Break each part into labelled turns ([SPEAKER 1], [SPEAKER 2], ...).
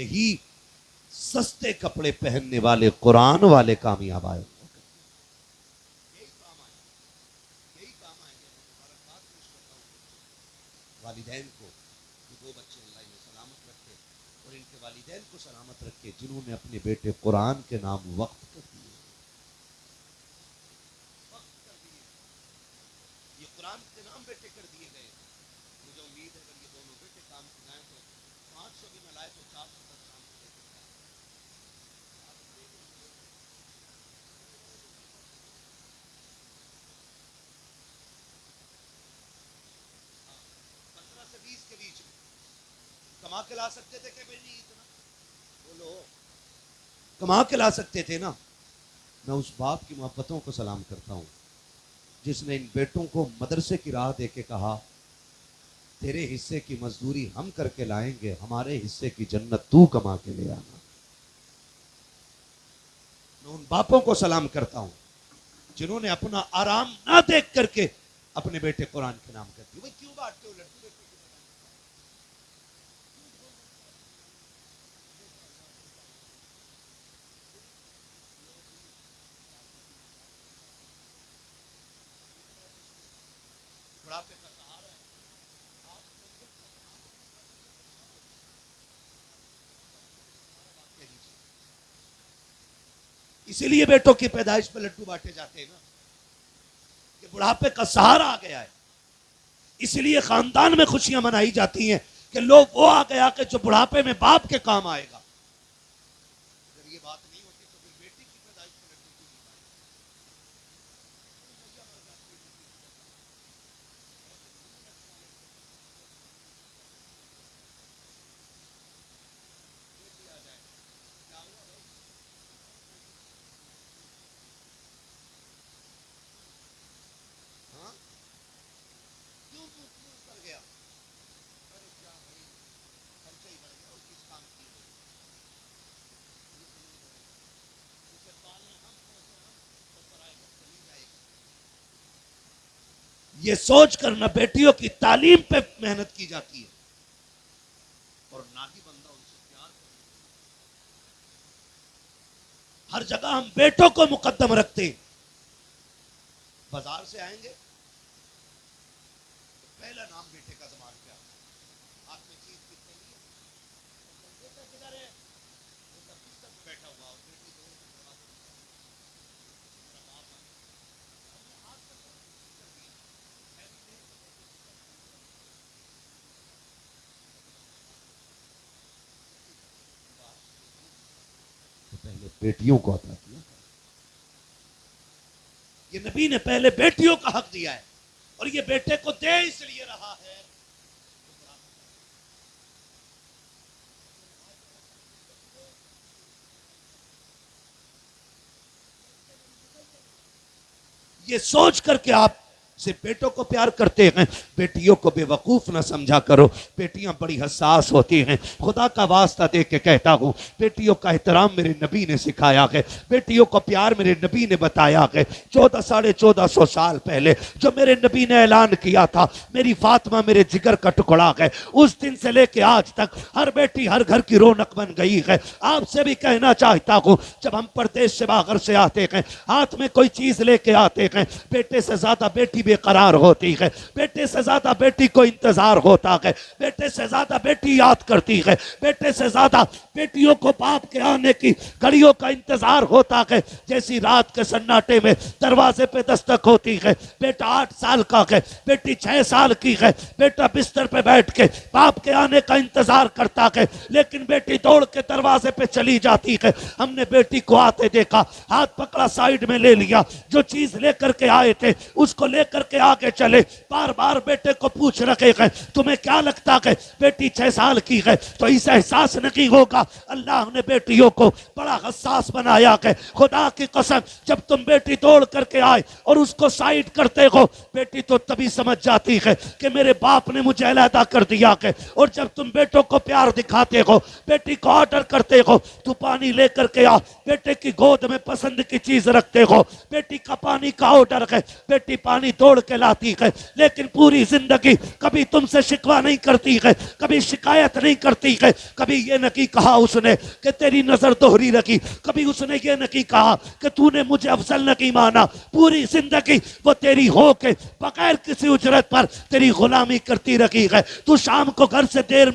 [SPEAKER 1] یہی سستے کپڑے پہننے والے قرآن والے کامیاب آئے، یہی کام آئے، یہی کام آئے گے۔ مبارکباد پیش کرتا ہوں والدین کو کہ وہ بچے اللہ انہیں سلامت رکھے اور ان کے والدین کو سلامت رکھے جنہوں نے اپنے بیٹے قرآن کے نام وقف کر دیے، وقف کر دیے، یہ قرآن کے نام بیٹے کر دیے گئے۔ مجھے امید ہے اگر یہ دونوں بیٹے کام کرائیں تو 500 بھی نہ لائے تو 400 تک کام کرے گا۔ سے 20 کے بیچ میں کما کے لا سکتے تھے کہ نہیں؟ اتنا بولو، کما کے لا سکتے تھے نا۔ میں اس باپ کی محبتوں کو سلام کرتا ہوں جس نے ان بیٹوں کو مدرسے کی راہ دے کے کہا تیرے حصے کی مزدوری ہم کر کے لائیں گے، ہمارے حصے کی جنت تو کما کے لے آنا۔ میں ان باپوں کو سلام کرتا ہوں جنہوں نے اپنا آرام نہ دیکھ کر کے اپنے بیٹے قرآن کے نام کر دیے۔ وہ کیوں بانٹتے ہو لڑکے؟ اسی لیے بیٹوں کی پیدائش پہ لڈو بانٹے جاتے ہیں نا کہ بڑھاپے کا سہارا آ گیا ہے۔ اسی لیے خاندان میں خوشیاں منائی جاتی ہیں کہ لوگ وہ آ گیا کہ جو بڑھاپے میں باپ کے کام آئے گا۔ اگر یہ بات نہیں ہوتی تو پھر بیٹی کی پیدائش پہ لڈو کیوں نہیں بانٹے؟ یہ سوچ کر نہ بیٹیوں کی تعلیم پہ محنت کی جاتی ہے اور نہ ہی بندہ ان سے پیار کرتا ہے۔ ہر جگہ ہم بیٹوں کو مقدم رکھتے ہیں۔ بازار سے آئیں گے پہلا نام بیٹے کا زبان پہ آتا ہے، ہاتھ میں چیز کتنے لیے بیٹا کدھر ہے؟ وہ بستر پہ بیٹھا ہوا اور بیٹی دور سے دروازے پہ میرا باپ آ گیا۔ ہم نے ہاتھ سے کر دیا تو پہلے بیٹیوں کو عطا کیا۔ یہ نبی نے پہلے بیٹیوں کا حق دیا ہے اور یہ بیٹے کو دے اس لیے رہا ہے یہ سوچ کر کے آپ سے بیٹوں کو پیار کرتے ہیں، بیٹیوں کو بے وقوف نہ سمجھا کرو۔ بیٹیاں بڑی حساس ہوتی ہیں، خدا کا واسطہ دے کے کہتا ہوں، بیٹیوں کا احترام میرے نبی نے سکھایا ہے، بیٹیوں کو پیار میرے نبی نے بتایا ہے۔ 1400 سال پہلے جو میرے نبی نے اعلان کیا تھا میری فاطمہ میرے جگر کا ٹکڑا ہے، اس دن سے لے کے آج تک ہر بیٹی ہر گھر کی رونق بن گئی ہے۔ آپ سے بھی کہنا چاہتا ہوں، جب ہم پردیس سے باہر سے آتے ہیں، ہاتھ میں کوئی چیز لے کے آتے ہیں، بیٹے سے زیادہ بیٹی بے قرار ہوتی ہے، بیٹے سے زیادہ بیٹی کو انتظار ہوتا ہے، بیٹے سے زیادہ بیٹی یاد کرتی ہے، بیٹے سے زیادہ بیٹیوں کو باپ کے آنے کی گھڑیوں کا انتظار ہوتا ہے۔ جیسی رات کے سناٹے میں دروازے پہ دستک ہوتی ہے، بیٹا 8 سال کا ہے، بیٹی 6 سال کی ہے، بیٹا بستر پہ بیٹھ کے باپ کے آنے کا انتظار کرتا ہے، لیکن بیٹی دوڑ کے دروازے پہ چلی جاتی ہے۔ ہم نے بیٹی کو آتے دیکھا، ہاتھ پکڑا، سائیڈ میں لے لیا، جو چیز لے کر کے آئے تھے اس کو لے کر کے آگے چلے۔ بار بار بیٹے کو پوچھ رکھے گئے تمہیں کیا لگتا ہے بیٹی 6 سال کی ہے تو اسے احساس نہیں ہوگا؟ اللہ نے بیٹیوں کو بڑا حساس بنایا ہے۔ خدا کی قسم جب تم بیٹی دوڑ کر کے آئے اور اس کو سائیڈ کرتے ہو، بیٹی تو تبھی سمجھ جاتی ہے کہ میرے باپ نے مجھے علیحدہ کر دیا ہے۔ اور جب تم بیٹوں کو پیار دکھاتے ہو، بیٹی کو آرڈر کرتے ہو تو پانی لے کر کے آ، بیٹے کی گود میں پسند کی چیز رکھتے ہو، بیٹی کا پانی کا آرڈر ہے، بیٹی پانی 2 توڑ کے لاتی ہے، لیکن پوری زندگی کبھی تم سے شکوہ نہیں کرتی ہے، کبھی شکایت نہیں کرتی ہے، کبھی یہ نہیں کہا اس نے کہ تیری نظر دوہری رکھی، کبھی اس نے یہ نہیں کہا کہ تو نے مجھے افضل نہیں مانا. پوری زندگی وہ تیری ہو کے بغیر کسی اجرت پر تیری غلامی کرتی رکھی ہے. تو شام کو گھر سے دیر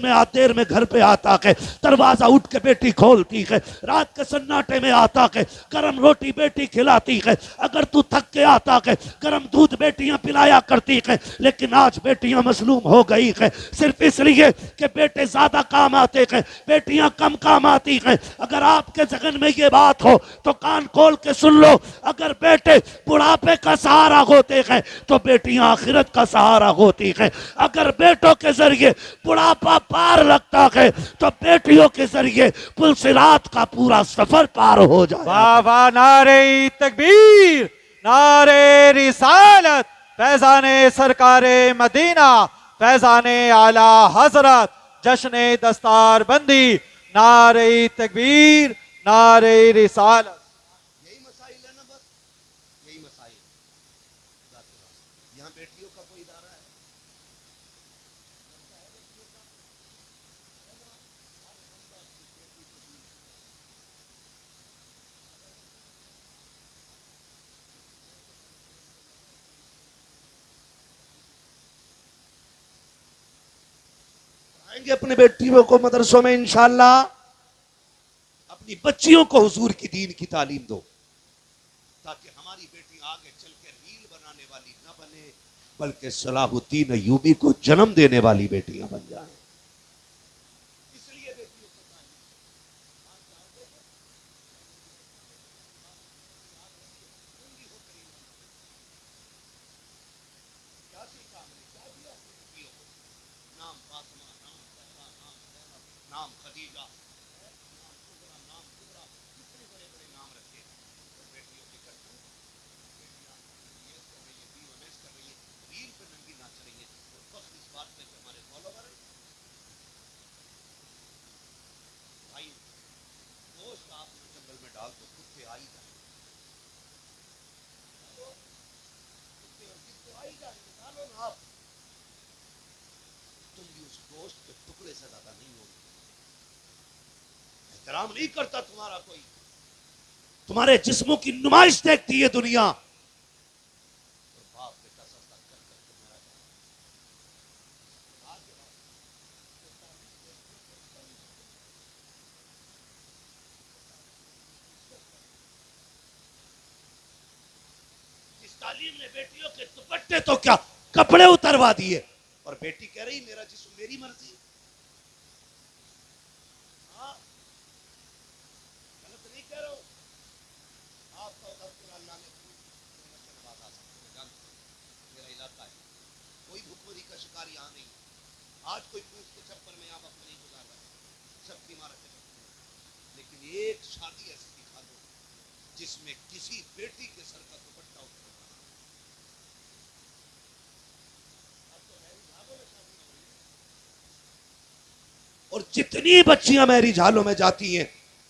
[SPEAKER 1] میں گھر پہ آتا ہے، دروازہ اٹھ کے بیٹی کھولتی ہے، رات کے سناٹے میں آتا ہے، گرم روٹی بیٹی کھلاتی ہے، اگر تو تھک کے آتا ہے گرم دودھ بیٹیاں پلایا کرتی ہے. لیکن آج بیٹیاں مظلوم ہو گئی ہے صرف اس لیے کہ بیٹے زیادہ کام آتے ہیں، بیٹیاں کم کام آتی ہیں. اگر آپ کے ذہن میں یہ بات ہو تو کان کھول کے سن لو، اگر بیٹے بڑھاپے کا سہارا ہوتے ہیں تو بیٹیاں آخرت کا سہارا ہوتی ہیں. اگر بیٹوں کے ذریعے بڑھاپا پار لگتا ہے تو بیٹیوں کے ذریعے پل صراط کا پورا سفر پار ہو جائے.
[SPEAKER 2] واہ واہ، نعرہ تکبیر، نعرہ رسالت، فیضان سرکار مدینہ، فیضان اعلی حضرت، جشن دستار بندی، نعرہ تکبیر، نعرہ رسالت.
[SPEAKER 1] یہی مسائل ہے نا، بس یہی مسائل. یہاں بیٹیوں کا کوئی ادارہ ہے؟ آئیں گے اپنے بیٹیوں کو مدرسوں میں انشاءاللہ. اپنی بچیوں کو حضور کی دین کی تعلیم دو تاکہ ہماری بیٹی آگے چل کے ریل بنانے والی نہ بنے بلکہ صلاح الدین ایوبی کو جنم دینے والی بیٹیاں بن جائیں. اس لیے بیٹیوں کو تعلیم نام فاطمہ، نام زہرا، نام زینب، نام خدیجہ، نام کبرا، نام کبرا، کتنے بڑے بڑے نام رکھے ہیں. اور بیٹیوں کی کرتوت، بیٹیاں یہ کر رہی ہیں، بی ایم ایس کر رہی ہیں، ریل پہ ننگی ناچ رہی ہیں. اور فخر اس بات پہ کہ ہمارے فالوور ہیں. بھائی گوشت آپ نے جنگل میں ڈال تو کتے آئی جائیں، کتے اور کتے آئی جائیں گے، ڈالو نا آپ. تم بھی اس گوشت کے ٹکڑے سے زیادہ نہیں ہوگی. احترام نہیں کرتا تمہارا کوئی. تمہارے جسموں کی نمائش دیکھتی ہے دنیا. اور باپ بیٹا سجدہ کر کر کے مرا جائے. اس تعلیم نے بیٹیوں کے دوپٹے تو کیا کپڑے اتروا دیے. اور بیٹی کہہ رہی میرا جسم میری مرضی. ہاں غلط نہیں کہہ رہا ہوں. آپ کا ادھر اللہ نے نوازا سکتے میرا علاقہ ہے. کوئی بھوکمری کا شکار یہاں نہیں. آج کوئی پوچھ کے چھپر میں یہاں وقت نہیں گزار رہا ہے. سب کی عمارتیں بنتی ہیں. لیکن ایک شادی ایسی دکھا دو جس میں کسی بیٹی کے سر کا دوپٹہ اتر. اور جتنی بچیاں میرج ہالوں میں جاتی ہیں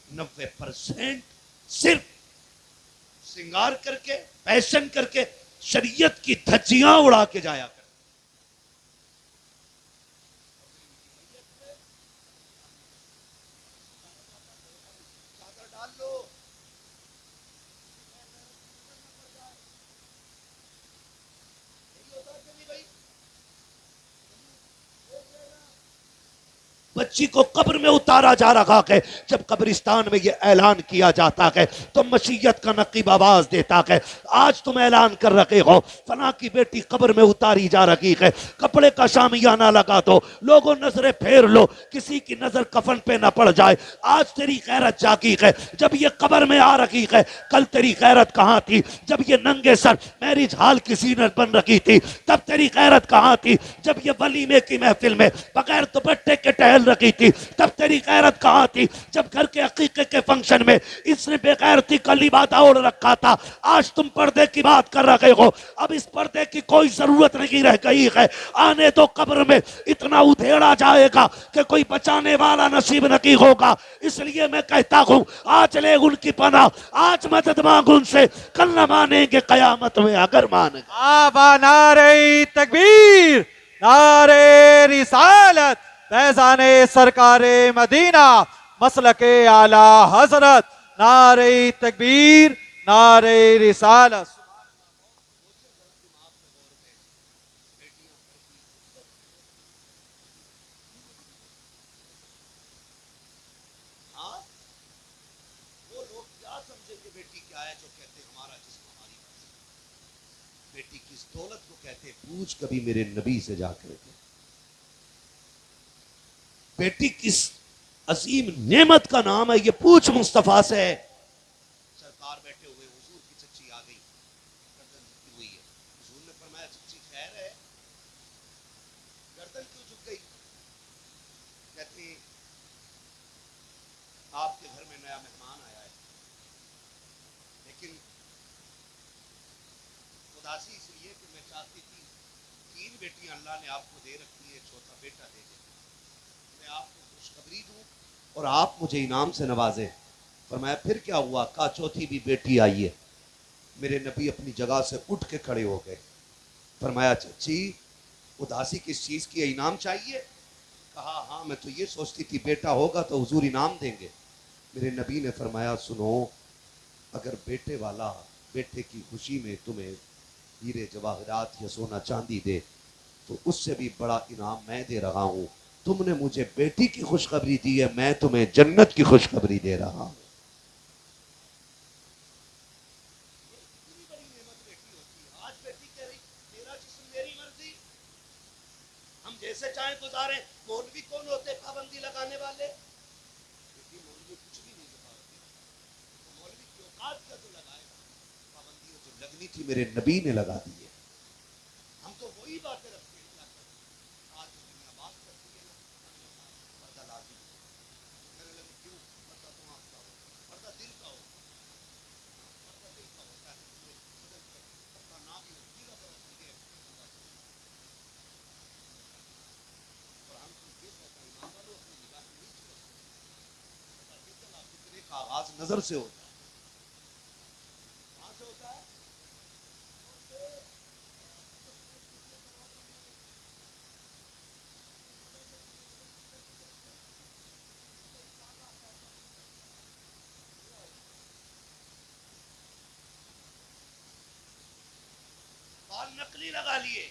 [SPEAKER 1] 90% صرف سنگار کر کے فیشن کر کے شریعت کی دھجیاں اڑا کے جایا کر. چادر ڈال لو. بچی کو قبر میں اتارا جا رہا ہے. جب قبرستان میں یہ اعلان کیا جاتا ہے تو مشیت کا نقیب آواز دیتا ہے آج تم اعلان کر رکھے ہو فلاں کی بیٹی قبر میں اتاری جا رہی ہے. کپڑے کا شامیانہ لگا دو، لوگوں نظریں پھیر لو، کسی کی نظر کفن پہ نہ پڑ جائے. آج تیری غیرت جاگی ہے جب یہ قبر میں آ رہی ہے. کل تیری غیرت کہاں تھی جب یہ ننگے سر میرج ہال کی زینت بن رکھی تھی؟ تب تیری غیرت کہاں تھی جب یہ ولیمے کی محفل میں بغیر دوپٹے کے ٹہل رکھی تھی؟ تب تیری غیرت کہاں تھی جب گھر کے عقیقے کے فنکشن میں اس نے بے غیرتی کا لبادہ اوڑھ رکھا تھا؟ آج تم پردے کی بات کر رہے ہو، اب اس پردے کی کوئی ضرورت نہیں رہ گئی ہے۔ آنے تو قبر میں اتنا ادھیڑا جائے گا کہ کوئی بچانے والا نصیب نہیں ہوگا۔ اس لیے میں کہتا ہوں آج لے ان کی پناہ، آج مدد مانگ ان سے، کل نہ مانیں گے قیامت میں اگر مان گئے۔
[SPEAKER 2] آبا نعرہ تکبیر، نعرہ رسالت، فیضان سرکار مدینہ، مسلک اعلی حضرت، نعرہ تکبیر، نعرہ رسالت۔
[SPEAKER 1] وہ لوگ کیا سمجھے کہ بیٹی کیا ہے جو کہتے ہمارا جسم ہماری مرضی؟ بیٹی کس دولت کو کہتے پوچھ کبھی میرے نبی سے جا کر کے۔ بیٹی کس عظیم نعمت کا نام ہے یہ پوچھ مصطفیٰ سے۔ سرکار بیٹھے ہوئے، حضور کی چچی آ گئی، گردن جھکی ہوئی ہے۔ حضور نے فرمایا چچی خیر ہے؟ گردن کیوں جھک گئی؟ کہتے آپ کے گھر میں نیا مہمان آیا ہے، لیکن اداسی اس لیے کہ میں چاہتی تھی 3 بیٹیاں اللہ نے آپ کو دے رکھی ہے، چھوٹا بیٹا دے دے، میں آپ کو خوشخبری دوں اور آپ مجھے انعام سے نوازیں۔ فرمایا پھر کیا ہوا؟ کہا چوتھی بھی بیٹی آئی ہے۔ میرے نبی اپنی جگہ سے اٹھ کے کھڑے ہو گئے۔ فرمایا چچی اداسی کس چیز کی ہے، انعام چاہیے؟ کہا ہاں میں تو یہ سوچتی تھی بیٹا ہوگا تو حضور انعام دیں گے۔ میرے نبی نے فرمایا سنو، اگر بیٹے والا بیٹے کی خوشی میں تمہیں ہیرے جواہرات یا سونا چاندی دے تو اس سے بھی بڑا انعام میں دے رہا ہوں۔ تم نے مجھے بیٹی کی خوشخبری دی ہے، میں تمہیں جنت کی خوشخبری دے رہا ہوں۔ آج بیٹی کہہ رہی میرا جسم میری مرضی، ہم جیسے چاہیں گزاریں۔ مولوی کون ہوتے پابندی لگانے والے؟ بیٹی مولوی کچھ بھی نہیں لگاتے، مولوی کی اوقات کا تو لگائے گا، پابندیاں جو لگنی تھی میرے نبی نے لگا دی ہے۔ ہم تو وہی باتیں رکھتے ہیں کیا کریں۔ آج دنیا بات کرتی ہے نا، پردہ لازم کہنے لگے کیوں؟ پردہ تو آپ کا ہو، پردہ دل کا ہو، پردہ دل کا ہوتا ہے، بدل کر پردہ نہ بھی ہو، پیلا برس بھی ہے اور ہم کو یہ کہتا ہے ایمان والو اپنی نگاہ نہیں چھوڑو، پردہ فکرے کا آغاز نظر سے ہوتا ہے۔ کہاں سے ہوتا ہے؟ بال نقلی لگا لیے،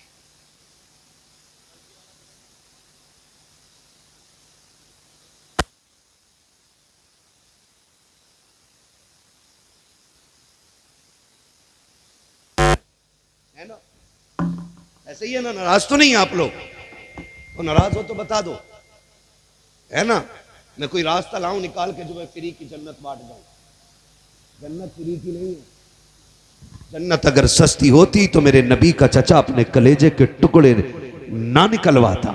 [SPEAKER 1] ہے نا؟ ایسے ہی ہے نا؟ ناراض تو نہیں ہیں آپ لوگ؟ وہ ناراض ہو تو بتا دو، ہے نا؟ میں کوئی راستہ لاؤں نکال کے جو میں فری کی جنت بانٹ دوں؟ جنت فری کی نہیں ہے۔ جنت اگر سستی ہوتی تو میرے نبی کا چچا اپنے کلیجے کے ٹکڑے نہ نکلواتا۔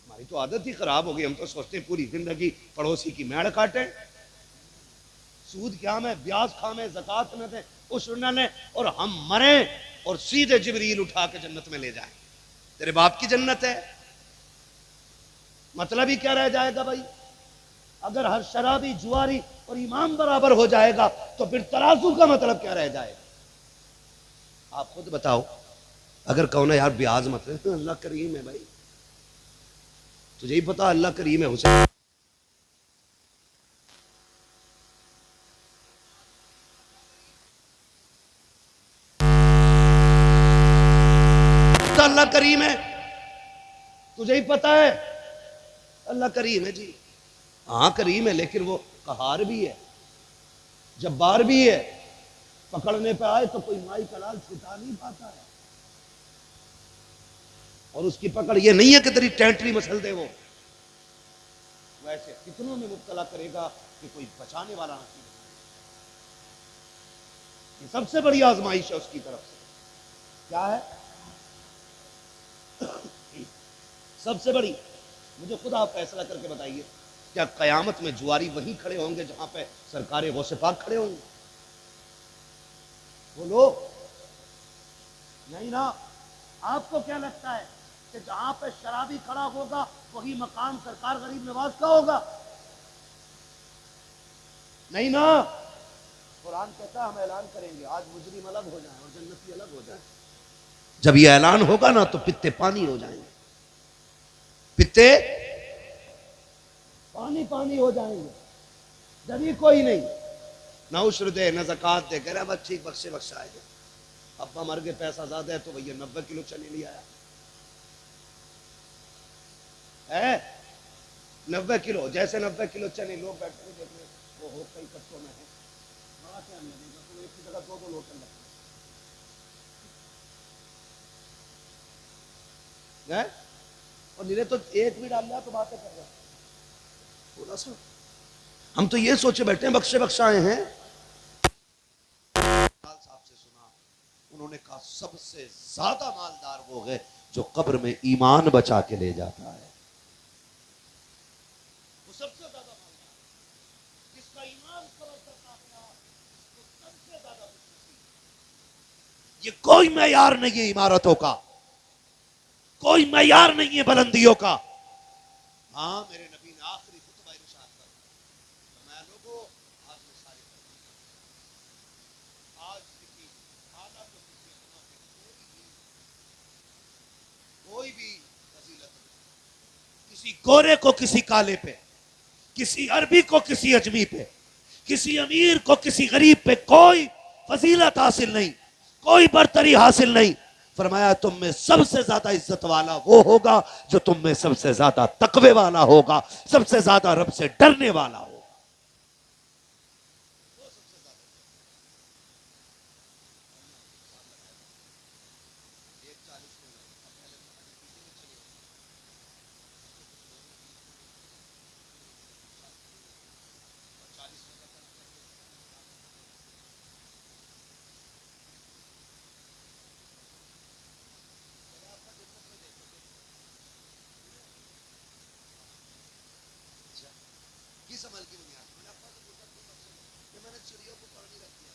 [SPEAKER 1] ہماری تو عادت ہی خراب ہو گئی، ہم تو سوچتے ہیں پوری زندگی پڑوسی کی میڑ کاٹیں، سود کیا میں، بیاض کھامیں، زکوٰۃ نہ دیں، عشر نہ لیں، اور ہم مریں اور سیدھے جبریل اٹھا کے جنت میں لے جائیں۔ تیرے باپ کی جنت ہے، مطلب ہی کیا رہ جائے گا بھائی؟ اگر ہر شرابی جواری اور امام برابر ہو جائے گا تو پھر ترازو کا مطلب کیا رہ جائے گا؟ آپ خود بتاؤ۔ اگر کہو نا یار بیاض مت لے، اللہ کریم ہے بھائی، تجھے ہی پتا اللہ کریم ہے حسین، اللہ کریم ہے، تجھے ہی پتا ہے اللہ کریم ہے جی۔ ہاں کریم ہے لیکن وہ قہار بھی ہے، جبار بھی ہے، پکڑنے پہ آئے تو کوئی مائی کا لال چھٹا نہیں پاتا ہے، اور اس کی پکڑ یہ نہیں ہے کہ تیری ٹینٹری مسل دے، وہ ایسے کتنوں میں مبتلا کرے گا کہ کوئی بچانے والا نصیب نہیں۔ یہ سب سے بڑی آزمائش ہے اس کی طرف سے۔ کیا ہے؟ سب سے بڑی مجھے خود آپ فیصلہ کر کے بتائیے، کیا قیامت میں جواری وہیں کھڑے ہوں گے جہاں پہ سرکار غوث پاک کھڑے ہوں گے؟ بولو نہیں نا۔ آپ کو کیا لگتا ہے کہ جہاں پہ شرابی کھڑا ہوگا وہی مقام سرکار غریب نواز کا ہوگا؟ نہیں نا۔ قرآن کہتا ہے ہم اعلان کریں گے آج مجرم الگ ہو جائیں اور جنتی الگ ہو جائیں۔ جب یہ اعلان ہوگا نا تو پتے پانی ہو جائیں گے، پتے پانی پانی ہو جائیں گے، جبھی کوئی نہیں، نہ عشر دے نہ زکوٰۃ دے، کہہ رہا بس ٹھیک بخشے بخشا آئے گا، ابا مر گئے پیسہ زیادہ ہے تو بھیا 90 کلو چنے لے آیا ہے، 90 کلو، جیسے 90 کلو چنے لوگ بیٹھے ہوئے دیکھ رہے وہ ہو کئی کٹوں میں ہے، بڑا ٹائم لگے گا تو ایک کی جگہ دو لوٹے لگتے ہیں اور نیرے تو ایک بھی ڈال لیا تو باتیں کر رہا تھوڑا سا۔ ہم تو یہ سوچے بیٹھے ہیں بخشے بخشائے ہیں۔ صاحب سے سنا، انہوں نے کہا سب سے زیادہ مالدار وہ ہے جو قبر میں ایمان بچا کے لے جاتا ہے، وہ سب سے زیادہ مالدار ہے، جس کا ایمان قبر تک آ گیا وہ سب سے زیادہ خوشنصیب۔ یہ کوئی معیار نہیں ہے عمارتوں کا، کوئی معیار نہیں ہے بلندیوں کا۔ ہاں میرے نبی نے آخری خطبہ ارشاد کر فرمایا لوگوں آج میں سارے آج کسی حالت کو کسی اتنا کوئی بھی فضیلت نہیں، کسی گورے کو کسی کالے پہ، کسی عربی کو کسی اجمی پہ، کسی امیر کو کسی غریب پہ کوئی فضیلت حاصل نہیں، کوئی برتری حاصل نہیں۔ فرمایا تم میں سب سے زیادہ عزت والا وہ ہوگا جو تم میں سب سے زیادہ تقوی والا ہوگا، سب سے زیادہ رب سے ڈرنے والا ہوگا۔ کس عمل کی بنیاد میں نے ابا سے پوچھا کہ میں نے چڑیوں کو پانی رکھ دیا،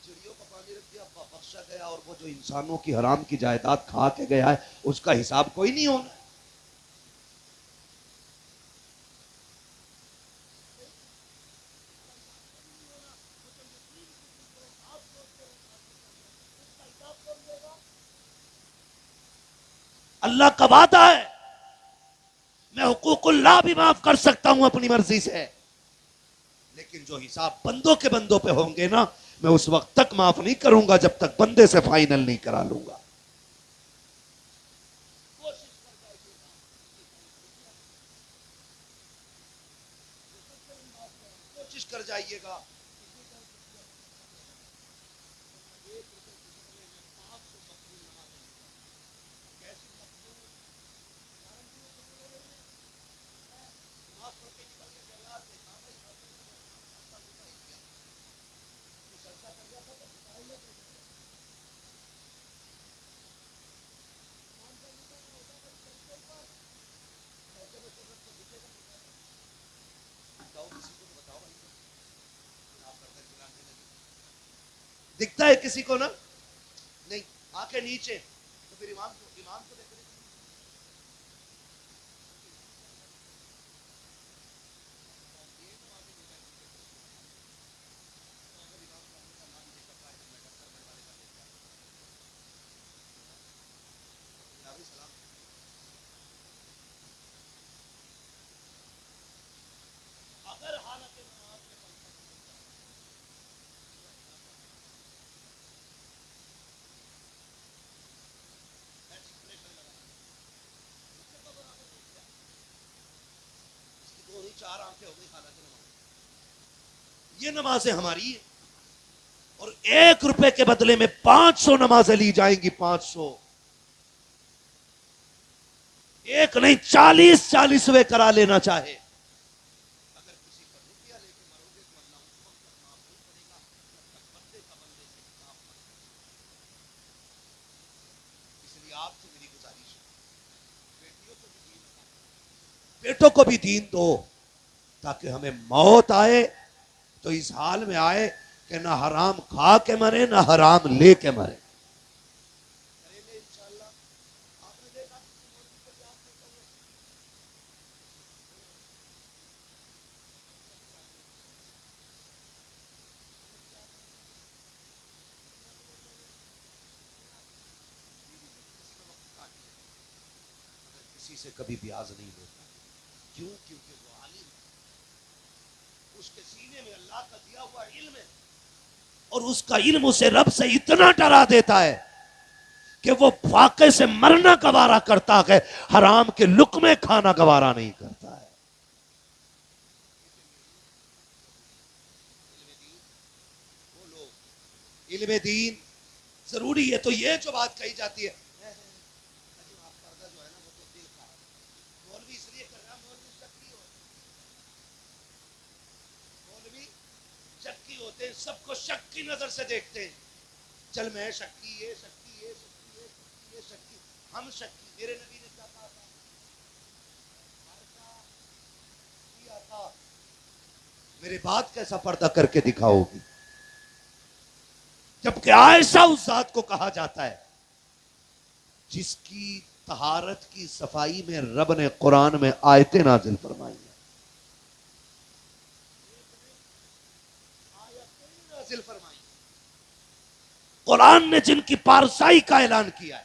[SPEAKER 1] چڑیوں کو پانی رکھ دیا، ابا بخشا گیا، اور وہ جو انسانوں کی حرام کی جائیداد کھا کے گیا ہے اس کا حساب کوئی نہیں ہونا۔ اللہ کا وعدہ ہے میں حقوق اللہ بھی معاف کر سکتا ہوں اپنی مرضی سے، لیکن جو حساب بندوں کے بندوں پہ ہوں گے نا میں اس وقت تک معاف نہیں کروں گا جب تک بندے سے فائنل نہیں کرا لوں گا۔ کوشش کر جائیے گا۔ دکھتا ہے کسی کو نا؟ نہیں، آنکھیں نیچے تو پھر امام کو دیکھ رہے اگر حالت نماز میں دو ہی چار آنکھیں ہو گئی حالت نماز، یہ نمازیں ہماری ہیں اور 1 روپے کے بدلے میں 500 نمازیں لی جائیں گی، 500، ایک نہیں 40 کرا لینا چاہے، اگر کسی پر روپیہ لے کے مرو گے تو اللہ اس وقت تک معاف نہیں کرے گا جب تک بندے کا بندے سے حساب نہ کرے۔ اس لیے آپ سے میری گزارش ہے بیٹیوں کو بھی دین کا کو بھی دین دو تاکہ ہمیں موت آئے تو اس حال میں آئے کہ نہ حرام کھا کے مرے نہ حرام لے کے مرے. کسی سے کبھی بیاض نہیں ہوتا. کیوں؟ کیونکہ وہ عالم ہے، اس کے سینے میں اللہ کا دیا ہوا علم ہے، اور اس کا علم اسے رب سے اتنا ڈرا دیتا ہے کہ وہ فاقے سے مرنا گوارا کرتا ہے، حرام کے لقمے کھانا گوارا نہیں کرتا ہے. علم دین ضروری ہے. تو یہ جو بات کہی جاتی ہے سب کو شک کی نظر سے دیکھتے ہیں. چل میں شکی، یہ شکی، یہ شکی، یہ شکی، یہ شکی، ہم شکی. میرے نبی نے کیا کہا تھا؟ میرے بات کیسا پردہ کر کے دکھاؤ گی؟ جبکہ عائشہ اس ذات کو کہا جاتا ہے جس کی طہارت کی صفائی میں رب نے قرآن میں آیتیں نازل فرمائی ہیں. فرمائی قرآن نے جن کی پارسائی کا اعلان کیا ہے.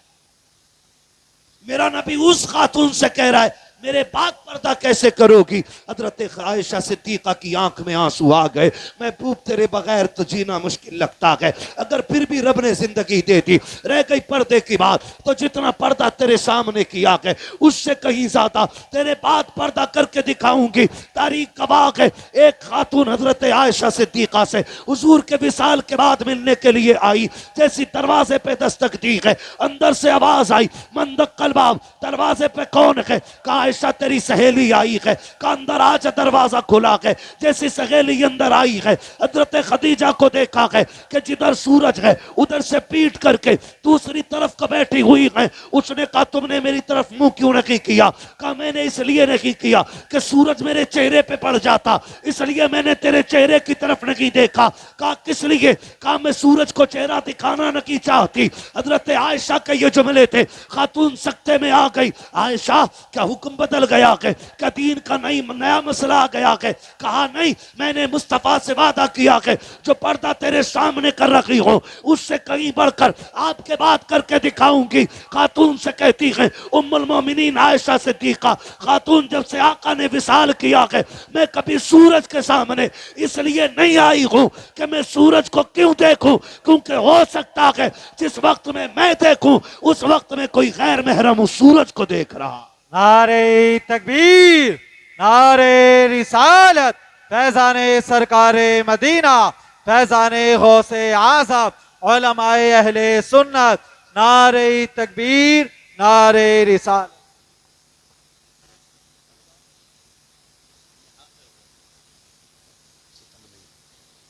[SPEAKER 1] میرا نبی اس خاتون سے کہہ رہا ہے میرے بعد پردہ کیسے کرو گی؟ حضرت عائشہ صدیقہ کی آنکھ میں آنسو آ گئے. محبوب تیرے بغیر تو جینا مشکل لگتا ہے. اگر پھر بھی رب نے زندگی دے دی، رہ گئی پردے کی بات، تو جتنا پردہ تیرے سامنے کیا ہے اس سے کہیں زیادہ تیرے بعد پردہ کر کے دکھاؤں گی. تاریخ گواہ ہے ایک خاتون حضرت عائشہ صدیقہ سے حضور کے وصال کے بعد ملنے کے لیے آئی. جیسی دروازے پہ دستک دی ہے، اندر سے آواز آئی من دق الباب، دروازے پہ کون ہے؟ کہا عائشہ تیری سہیلی آئی ہے. کہ اندر آج دروازہ کھلا ہے. جیسی سہیلی اندر آئی ہے، حضرت خدیجہ کو دیکھا ہے کہ جدھر سورج ہے ادھر سے پیٹ کر کے دوسری طرف کا بیٹھی ہوئی ہے. اس نے کہا تم نے میری طرف منہ کیوں نہیں کیا؟ کہا میں نے اس لیے نہیں کیا کہ سورج میرے چہرے پہ پڑ جاتا، اس لیے میں نے تیرے چہرے کی طرف نہیں دیکھا. کہا کس لیے؟ کہا میں سورج کو چہرہ دکھانا نہیں چاہتی. حضرت عائشہ کے یہ جملے تھے. خاتون سکتے میں آ گئی. عائشہ کیا حکم بدل گیا کہ کیا دین کا نیا مسئلہ آ گیا کہ؟ کہا نہیں، میں نے مصطفیٰ سے وعدہ کیا کہ جو پردہ تیرے سامنے کر رکھی ہو اس سے کہیں بڑھ کر آپ کے بات کر کے دکھاؤں گی. خاتون سے کہتی ہے ام المومنین عائشہ صدیقہ، خاتون جب سے آقا نے وصال کیا کہ میں کبھی سورج کے سامنے اس لیے نہیں آئی ہوں کہ میں سورج کو کیوں دیکھوں، کیونکہ ہو سکتا ہے جس وقت میں دیکھوں اس وقت میں کوئی غیر محرم اس سورج کو دیکھ رہا.
[SPEAKER 2] نعرہ تکبیر، نعرہ رسالت، فیضان سرکار مدینہ، فیضان غوث اعظم، علماء اہل سنت. نعرہ تکبیر، نعرہ رسالت.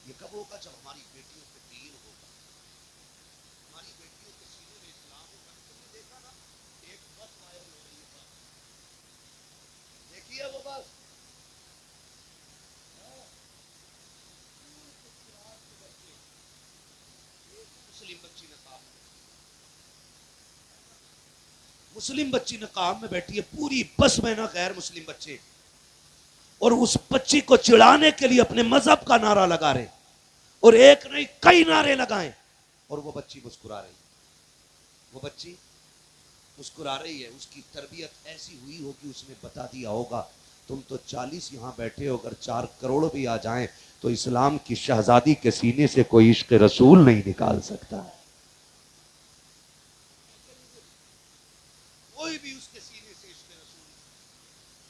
[SPEAKER 1] یہ کب ہوگا؟ جب ہماری بیٹیوں پہ دین ہوگا، ہماری بیٹیوں کے سینے میں اسلام ہوگا. تم نے دیکھا نا ایک بس وائرل ہو رہی ہے، دیکھیے وہ بس مسلم بچی نقاب میں بیٹھی ہے، پوری بس میں نا غیر مسلم بچے، اور اس بچی کو چڑھانے کے لیے اپنے مذہب کا نعرہ لگا رہے، اور ایک نہیں کئی نعرے لگائیں، اور وہ بچی مسکرا رہی. وہ بچی مسکرا رہی ہے. اس کی تربیت ایسی ہوئی ہوگی، اس نے بتا دیا ہوگا تم تو 40 یہاں بیٹھے ہو، اگر 4 کروڑ بھی آ جائیں تو اسلام کی شہزادی کے سینے سے کوئی عشق رسول نہیں نکال سکتا ہے. کوئی بھی اس کے سینے سے عشق رسول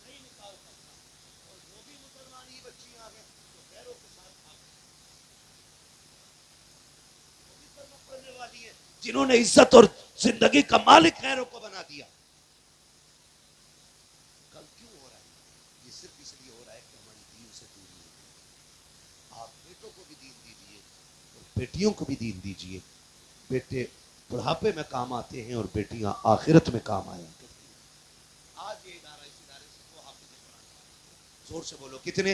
[SPEAKER 1] نہیں نکال سکتا. اور وہ بھی مسلمانی بچیاں آ گئے جو غیروں کے ساتھ آ گئے، وہ بھی کلمہ پڑھنے والی ہیں جنہوں نے عزت اور زندگی کا مالک غیروں کو بنا دیا. کل کیوں ہو رہا ہے؟ یہ صرف اس لیے ہو رہا ہے کہ ہماری دین سے دوری ہے. آپ بیٹوں کو بھی دین دیجیے اور بیٹیوں کو بھی دین دیجیے. بیٹے بڑھاپے میں کام آتے ہیں اور بیٹیاں آخرت میں کام آیا کرتی ہیں. آج یہ ادارہ اس ادارے سے 2 حافظ قرآن زور سے بولو کتنے؟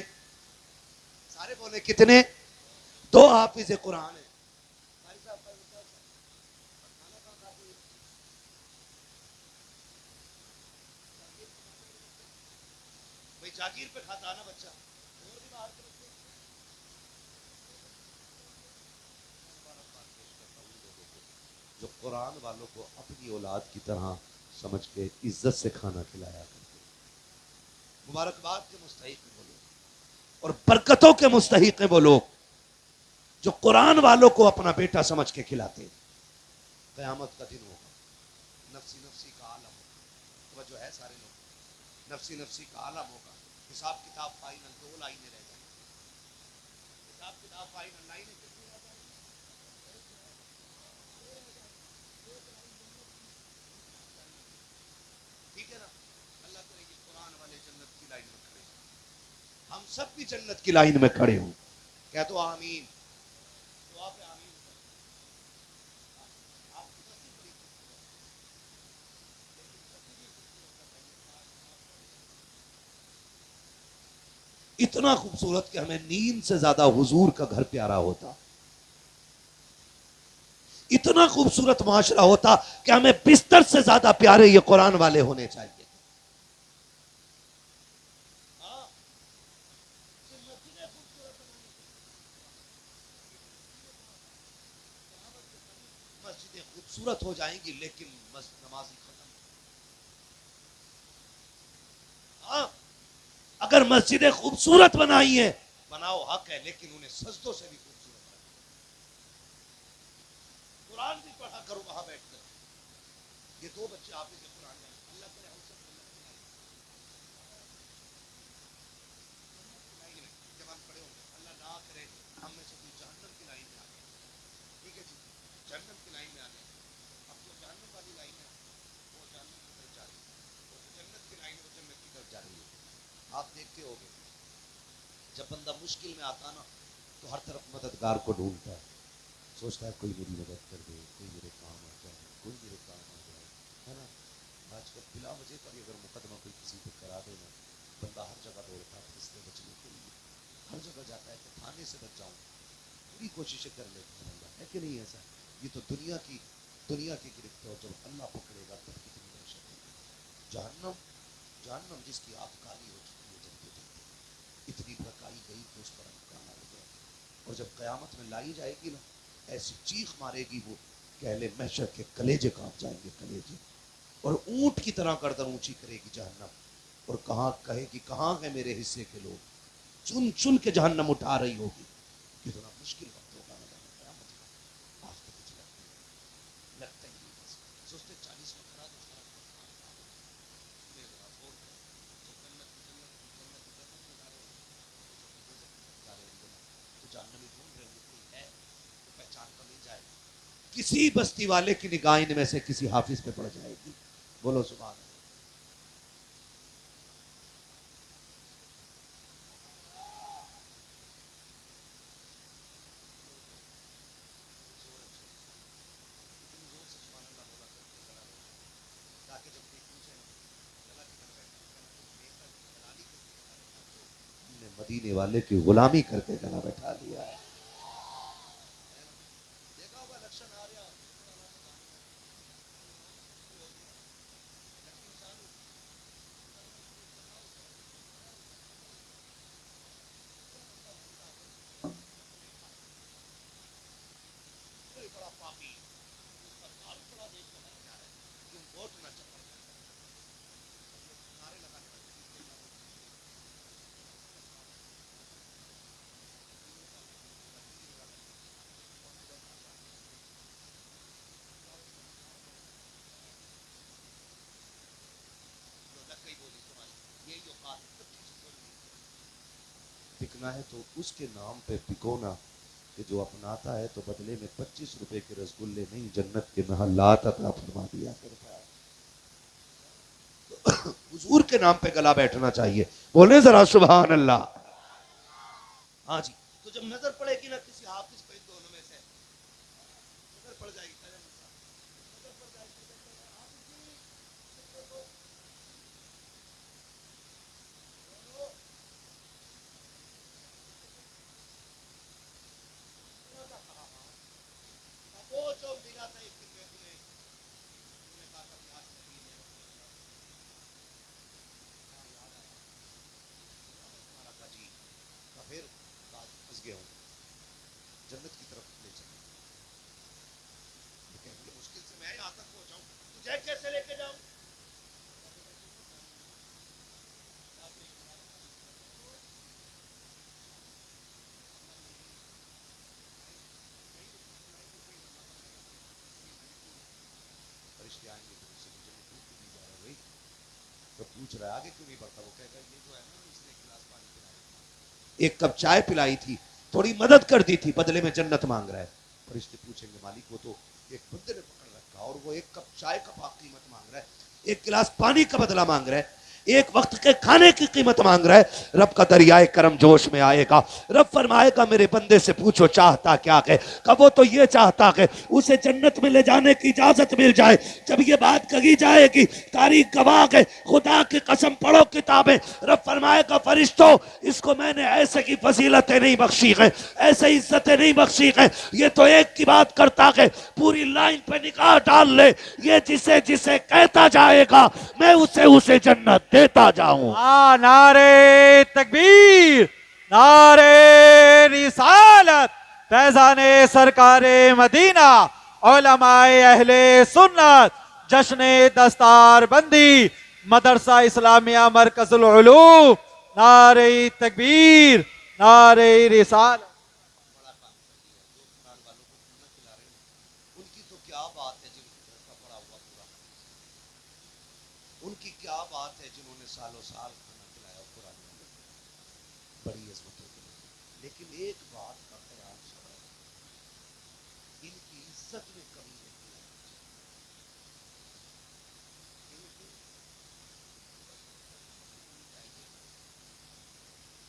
[SPEAKER 1] سارے بولے کتنے؟ 2 حافظ قرآن ہیں. بھائی جاگیر پہ کھاتا نا بچہ. جو قرآن والوں کو اپنی اولاد کی طرح سمجھ کے عزت سے کھانا کھلایا کرتے ہیں. مبارکباد کے مستحق ہیں وہ لوگ، اور برکتوں کے مستحق ہیں وہ لوگ جو قرآن والوں کو اپنا بیٹا سمجھ کے کھلاتے ہیں. قیامت کا دن ہوگا، نفسی نفسی کا عالم ہوگا. توجہ ہے سارے لوگ؟ نفسی نفسی کا عالم ہوگا. حساب کتاب فائنل 2 لائنیں رہ جائیں. حساب کتاب فائنل لائنیں کتنی رہ جائیں؟ ٹھیک ہے نا؟ اللہ کرے کہ قرآن والے جنت کی لائن میں کھڑے ہوں، ہم سب بھی جنت کی لائن میں کھڑے ہوں. کہہ تو آمین. دعا پہ آمین. آپ کی نصیب بڑی اتنا خوبصورت کہ ہمیں نیند سے زیادہ حضور کا گھر پیارا ہوتا. اتنا خوبصورت معاشرہ ہوتا کہ ہمیں بستر سے زیادہ پیارے یہ قرآن والے ہونے چاہیے. مسجدیں خوبصورت ہو جائیں گی لیکن نمازی ختم. ہاں اگر مسجدیں خوبصورت بنائی ہیں، بناؤ حق ہے، لیکن انہیں سجدوں سے بھی خوبصورت بناؤ. قرآن بھی پڑھا کرو وہاں بیٹھ کر. یہ 2 بچے حافظ قرآن ہیں. اللہ کرے ہم سب جب ہم کھڑے ہوں گے اللہ نہ کرے ہم میں سے کوئی جہنم کی لائن میں آ گئے. ٹھیک ہے جی، جہنم کی لائن میں آ گئے. اب جو جہنم والی لائن ہے وہ جہنم کی طرف جا رہی ہے، اور جو جنت کی لائن ہے وہ جنت کی طرف جا رہی ہے. آپ دیکھتے ہو گے جب بندہ مشکل میں آتا نا تو ہر طرف مددگار کو ڈھونڈتا ہے. سوچتا ہے کوئی میری مدد کر دے، کوئی میرے کام آ جائے، کوئی میرے کام آ جائے، ہے نا؟ آج کل بلا وجہ پر اگر مقدمہ کوئی کسی پہ کرا دے نا، بندہ ہر جگہ دوڑتا ہے اس سے بچنے کے لیے. ہر جگہ جاتا ہے کہ تھانے سے بچ جاؤں. پوری کوششیں کر لیتا ہے بندہ، ہے کہ نہیں ایسا؟ یہ تو دنیا کی گرفت ہے. اور جب اللہ پکڑے گا تب کتنی دہشت ہے. جہنم جہنم جس کی آگ کالی ہو چکی ہے جلتے جلتے، اتنی بھڑکائی گئی کہ اس پر کالا ہو گیا. اور جب قیامت میں لائی جائے گی نا، ایسی چیخ مارے گی وہ کہ اہل محشر کے کلیجے کانپ جائیں گے، کلیجے. اور اونٹ کی طرح گردن اونچی کرے گی جہنم، اور کہاں کہے گی کہاں ہے میرے حصے کے لوگ. چن چن کے جہنم اٹھا رہی ہوگی. کتنا مشکل وقت ہوگا نا قیامت کا. آج تو کچھ لگتا ہی نہیں. بس سوچتے 40 میں کرا دو سارا جہنمی ڈھونڈ رہے ہوں کوئی ہے تو پہچان کر نہیں جائے. کسی بستی والے کی نگاہ ان میں سے کسی حافظ پہ پڑ جائے گی. بولو سبحان اللہ. مدینے والے کی غلامی کر کے گلا بیٹھا لیا ہے. دیکھا ہوگا الیکشن آ رہا بڑا پاپی اس کا کام بڑا دیکھ کر کیا ہے کیوں ووٹ نہ چپڑ نعرے لگانے بکنا ہے تو اس کے نام پہ بکونا کہ جو اپناتا ہے تو بدلے میں 25 روپے کے رسگلے نہیں جنت کے محلات عطا فرما دیا کرتا ہے. حضور کے نام پہ گلا بیٹھنا چاہیے. بولے ذرا سبحان اللہ. ہاں جی. تو جب نظر پڑے گی نا کسی حافظ پہ دونوں میں سے نظر پڑ جائے گی تھا ایک دن میں تمہیں کہا تھا پیاس لگی ہے یاد آیا تمہارا کہا جی کہا پھر پھنس گیا ہوں جنت کی طرف لے چلے مشکل سے میں یہاں تک پہنچاؤں تجھے کیسے لے کے جاؤں فرشتے آئیں گے تو اس سے مجھے دودھ نہیں جا رہا بھائی تو پوچھ رہا ہے آگے کیوں نہیں بڑھتا وہ کہتا ہے یہ جو ہے نا اس نے ایک گلاس پانی پلایا ایک کپ چائے پلائی تھی تھوڑی مدد کر دی تھی بدلے میں جنت مانگ رہا ہے فرشتے پوچھیں گے مالک وہ تو ایک بندے نے پکڑ رکھا اور وہ ایک کپ چائے کا قیمت مانگ رہا ہے ایک گلاس پانی کا بدلہ مانگ رہا ہے ایک وقت کے کھانے کی قیمت مانگ رہا ہے رب کا دریائے کرم جوش میں آئے گا رب فرمائے گا میرے بندے سے پوچھو چاہتا کیا ہے کہ وہ تو یہ چاہتا ہے اسے جنت میں لے جانے کی اجازت مل جائے جب یہ بات کہی جائے گی تاریخ گواہ ہے خدا کی قسم پڑھو کتابیں رب فرمائے گا فرشتوں اس کو میں نے ایسے کی فضیلتیں نہیں بخشی ہیں ایسے عزتیں نہیں بخشی ہیں یہ تو ایک کی بات کرتا ہے پوری لائن پہ نگاہ ڈال لے یہ جسے جسے کہتا جائے گا میں اسے جنت دیتا جاؤں
[SPEAKER 2] نعرے تکبیر نعرے رسالت فیضان سرکار مدینہ علماء اہل سنت جشن دستار بندی مدرسہ اسلامیہ مرکز العلوم نعرے تکبیر نعرے رسالت
[SPEAKER 1] ان کی تو کیا بات ہے جن کا پڑا ہوا پورا ان کی کیا بات ہے جنہوں نے سالوں سال کھانا کھلایا قرآن میں بڑی عظمتوں کے لیے لیکن ایک بات کا خیال سنا ان کی عزت میں کمی نہیں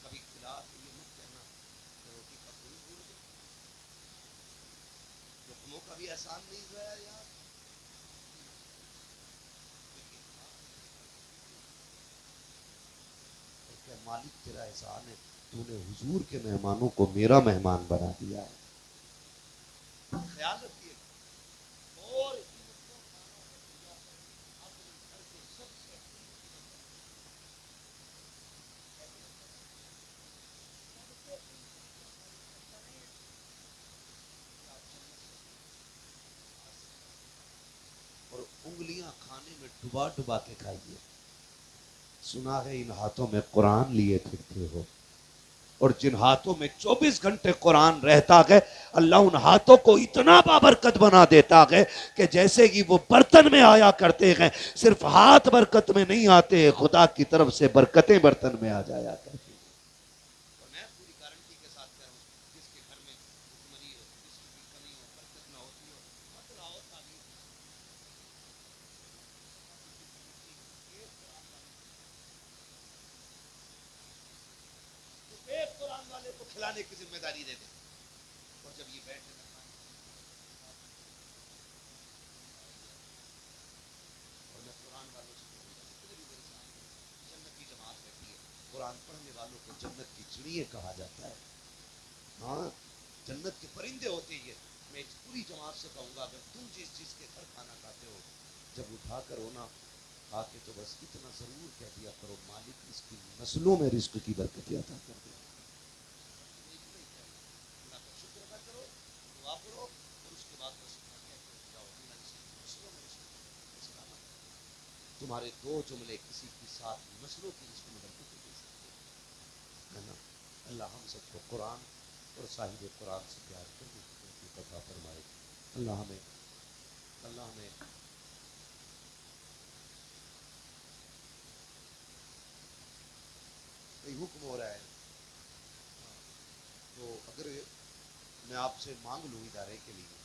[SPEAKER 1] کبھی کھلا تو یہ مت کہنا کہ روٹی کا کوئی بھول گیا لقموں کا بھی احسان نہیں ہوا ہے یار مالک تیرا احسان ہے تو نے حضور کے مہمانوں کو میرا مہمان بنا دیا ہے خیال رکھیے اور انگلیاں کھانے میں ڈبا ڈبا کے کھائیے سنا ہے ان ہاتھوں میں قرآن لیے پھرتے ہو اور جن ہاتھوں میں 24 گھنٹے قرآن رہتا ہے اللہ ان ہاتھوں کو اتنا بابرکت بنا دیتا ہے کہ جیسے کہ وہ برتن میں آیا کرتے ہیں صرف ہاتھ برکت میں نہیں آتے خدا کی طرف سے برکتیں برتن میں آ جایا کرتی ہیں اور میں پوری گارنٹی کے ساتھ کہہ رہا ہوں جس کے گھر میں بھکمری ہو جس کی بھی کمی ہو برکت نہ ہوتی ہو مت لاؤ تعلیم ایک قرآن والے کو کھلانے کی ذمہ داری دے دے اور جب یہ بیٹھے نہ کھائیں اور میں قرآن والوں سے کہوں گا جتنے بھی میرے سامنے جنت کی جماعت بیٹھی ہے قرآن پڑھنے والوں کو جنت کی چڑیے کہا جاتا ہے ہاں جنت کے پرندے ہوتے ہیں میں اس پوری جماعت سے کہوں گا اگر تم جس چیز کے گھر کھانا کھاتے ہو جب اٹھا کر ہونا کھا کے تو بس اتنا ضرور کہہ دیا کرو مالک اس کی نسلوں میں رزق کی برکتیں عطا کر دے اللہ کا شکر ادا کرو دعا کرو اور اس کے بعد بس جاؤ اللہ اس کی نسلوں میں رزق تمہارے دو جملے کسی کی ساتھ نسلوں کی رزق میں برکتیں دے سکتے ہے نا اللہ ہم سب کو قرآن اور صاحب قرآن سے پیار کرنے کی توفیق عطا فرمائے اللہ ہمیں حکم ہو رہا ہے تو اگر میں آپ سے مانگ لوں ادارے کے لیے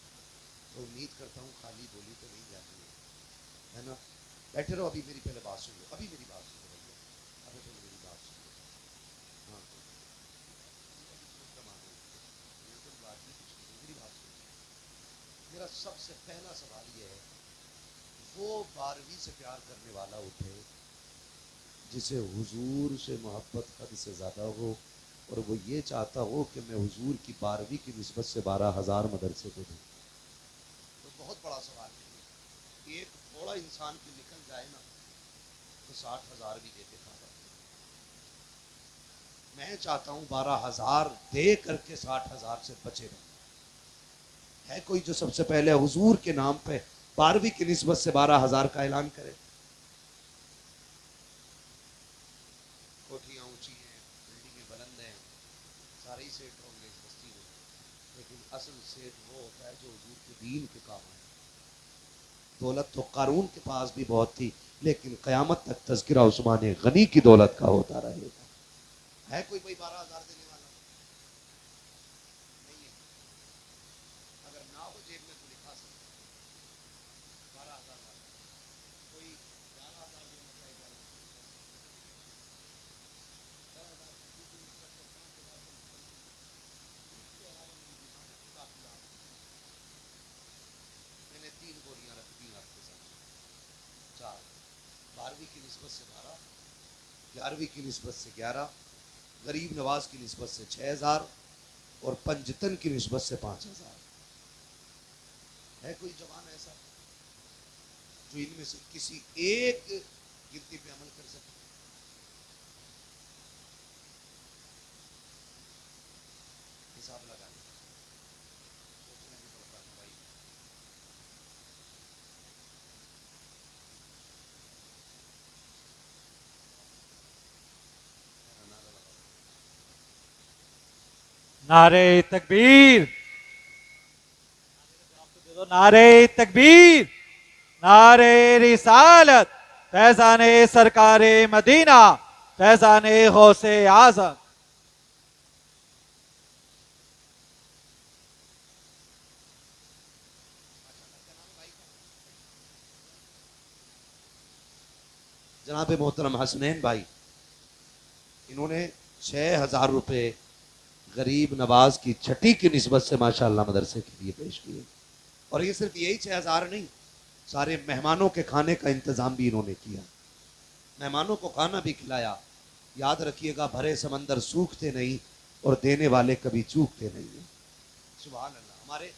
[SPEAKER 1] تو امید کرتا ہوں خالی بولی تو نہیں جاتی ہے نا بیٹھے رہو ابھی میری پہلے بات سن لو ابھی میری بات سن لو ابھی پہلے میری بات سن لو ہاں میری بات سن لو میرا سب سے پہلا سوال یہ ہے وہ 12ویں سے پیار کرنے والا اٹھے جسے حضور سے محبت حد سے زیادہ ہو اور وہ یہ چاہتا ہو کہ میں حضور کی 12ویں کی نسبت سے 12,000 مدرسے کو دوں تو بہت بہت بڑا سوال ہے. ایک تھوڑا انسان کی نکل جائے نا تو 60,000 بھی دیتے کھا پڑتے. میں چاہتا ہوں 12,000 دے کر کے 60,000 سے بچے رہے. ہے کوئی جو سب سے پہلے حضور کے نام پہ 12ویں کی نسبت سے 12,000 کا اعلان کرے؟ کوٹھیاں اونچی ہیں، بلڈنگیں بلند ہیں، سارے ہی سیٹ ہوں گے اس بستی میں، لیکن اصل سیٹ وہ ہوتا ہے جو حضور کے دین کے کام ہے. دولت تو قارون کے پاس بھی بہت تھی، لیکن قیامت تک تذکرہ عثمان غنی کی دولت کا ہوتا رہے گا. ہے کوئی 12,000 دینے والا؟ نہیں ہے. اگر نہ ہو جیب میں تو لکھا سکتے 12,000 والا. کوئی 11,000 دینا چاہے گا. میں نے 3 گولیاں رکھ دی آپ کے ساتھ. 4 12ویں کی نسبت سے 12، 11ویں کی نسبت سے 11، غریب نواز کی نسبت سے 6,000 اور پنجتن کی نسبت سے 5,000. ہے کوئی جوان ایسا جو ان میں سے کسی ایک گنتی پہ عمل کر سکے؟ حساب لگانے سوچنا نہیں پڑتا بھائی.
[SPEAKER 2] نعرے تکبیر، نعرے تکبیر، نعرے رسالت، فیضان سرکار مدینہ، فیضان غوث اعظم.
[SPEAKER 1] جناب محترم حسنین بھائی، انہوں نے 6,000 روپے غریب نواز کی چھٹی کی نسبت سے ماشاءاللہ مدرسے کے لیے پیش کیے. اور یہ صرف یہی 6,000 نہیں، سارے مہمانوں کے کھانے کا انتظام بھی انہوں نے کیا. مہمانوں کو کھانا بھی کھلایا. یاد رکھیے گا بھرے سمندر سوکھتے نہیں اور دینے والے کبھی چوکتے نہیں ہیں. سبحان اللہ. ہمارے